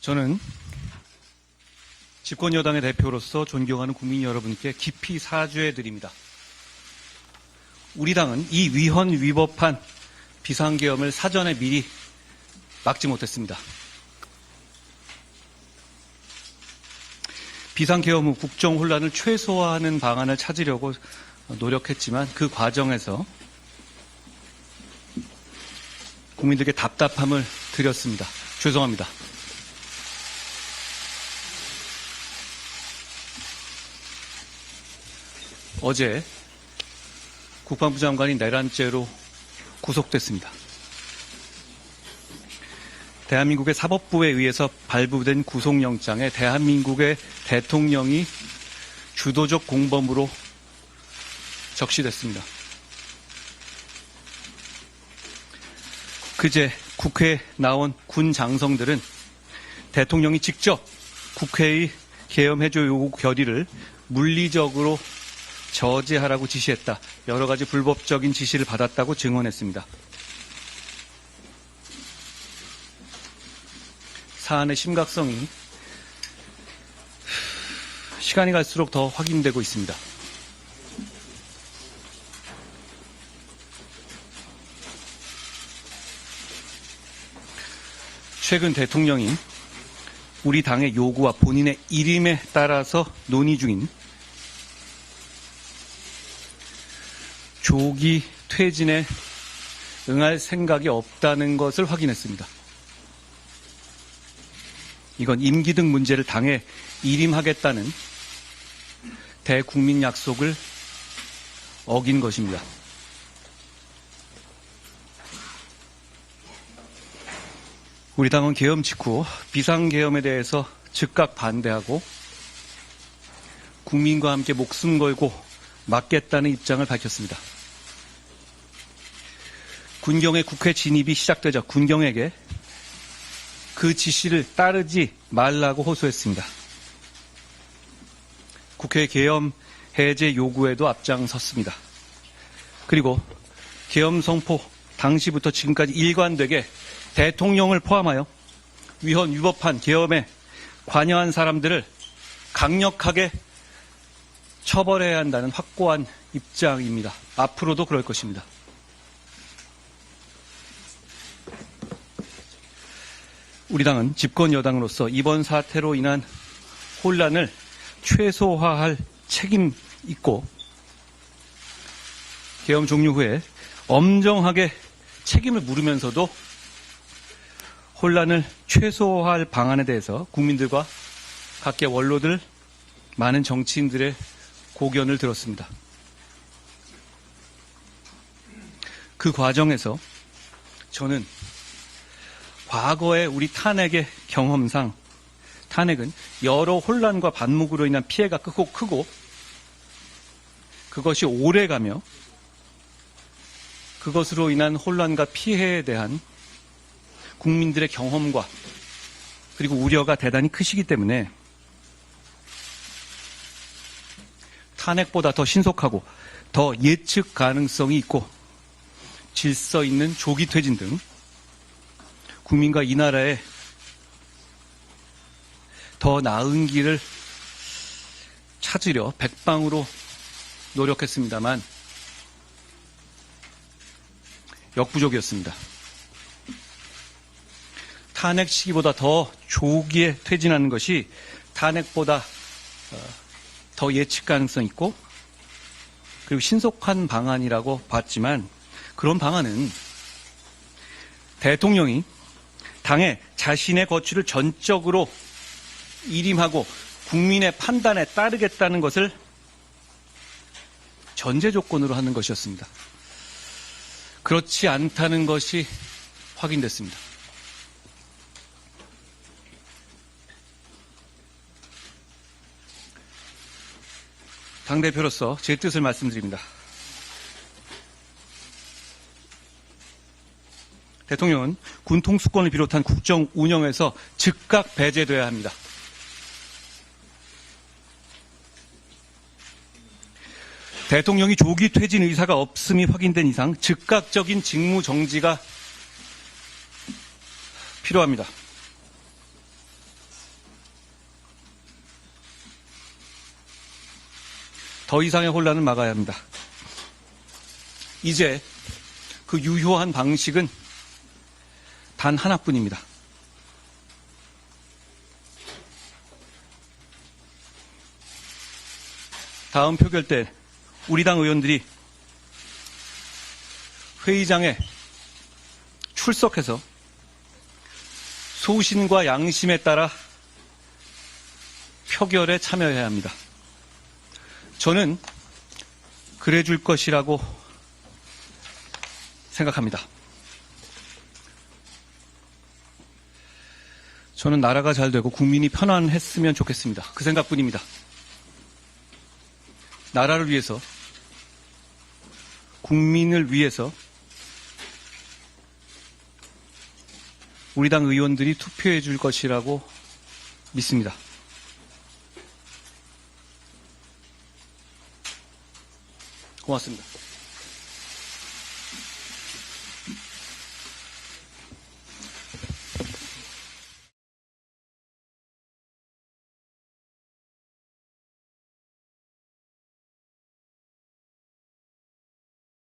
저는 집권여당의 대표로서 존경하는 국민 여러분께 깊이 사죄드립니다. 우리 당은 이 위헌 위법한 비상계엄을 사전에 미리 막지 못했습니다. 비상계엄 후 국정 혼란을 최소화하는 방안을 찾으려고 노력했지만 그 과정에서 국민들께 답답함을 드렸습니다. 죄송합니다. 어제 국방부 장관이 내란죄로 구속됐습니다. 대한민국의 사법부에 의해서 발부된 구속영장에 대한민국의 대통령이 주도적 공범으로 적시됐습니다. 그제 국회에 나온 군 장성들은 대통령이 직접 국회의 계엄해조 요구 결의를 물리적으로 저지하라고 지시했다. 여러 가지 불법적인 지시를 받았다고 증언했습니다. 사안의 심각성이 시간이 갈수록 더 확인되고 있습니다. 최근 대통령이 우리 당의 요구와 본인의 일임에 따라서 논의 중인 조기 퇴진에 응할 생각이 없다는 것을 확인했습니다. 이건 임기 등 문제를 당에 일임하겠다는 대국민 약속을 어긴 것입니다. 우리 당은 계엄 직후 비상계엄에 대해서 즉각 반대하고 국민과 함께 목숨 걸고 막겠다는 입장을 밝혔습니다. 군경의 국회 진입이 시작되자 군경에게 그 지시를 따르지 말라고 호소했습니다. 국회 계엄 해제 요구에도 앞장섰습니다. 그리고 계엄 선포 당시부터 지금까지 일관되게 대통령을 포함하여 위헌 위법한 계엄에 관여한 사람들을 강력하게 처벌해야 한다는 확고한 입장입니다. 앞으로도 그럴 것입니다. 우리 당은 집권 여당으로서 이번 사태로 인한 혼란을 최소화할 책임 있고 계엄 종료 후에 엄정하게 책임을 물으면서도 혼란을 최소화할 방안에 대해서 국민들과 각계 원로들, 많은 정치인들의 고견을 들었습니다. 그 과정에서 저는 과거의 우리 탄핵의 경험상 탄핵은 여러 혼란과 반목으로 인한 피해가 크고 그것이 오래가며 그것으로 인한 혼란과 피해에 대한 국민들의 경험과 그리고 우려가 대단히 크시기 때문에 탄핵보다 더 신속하고 더 예측 가능성이 있고 질서 있는 조기 퇴진 등 국민과 이 나라에 더 나은 길을 찾으려 백방으로 노력했습니다만 역부족이었습니다. 탄핵 시기보다 더 조기에 퇴진하는 것이 탄핵보다 더 예측 가능성 있고 그리고 신속한 방안이라고 봤지만 그런 방안은 대통령이 당에 자신의 거취를 전적으로 일임하고 국민의 판단에 따르겠다는 것을 전제 조건으로 하는 것이었습니다. 그렇지 않다는 것이 확인됐습니다. 당대표로서 제 뜻을 말씀드립니다. 대통령은 군 통수권을 비롯한 국정 운영에서 즉각 배제돼야 합니다. 대통령이 조기 퇴진 의사가 없음이 확인된 이상 즉각적인 직무 정지가 필요합니다. 더 이상의 혼란을 막아야 합니다. 이제 그 유효한 방식은 단 하나뿐입니다. 다음 표결 때 우리 당 의원들이 회의장에 출석해서 소신과 양심에 따라 표결에 참여해야 합니다. 저는 그래 줄 것이라고 생각합니다. 저는 나라가 잘 되고 국민이 편안했으면 좋겠습니다. 그 생각뿐입니다. 나라를 위해서, 국민을 위해서 우리 당 의원들이 투표해 줄 것이라고 믿습니다. 고맙습니다.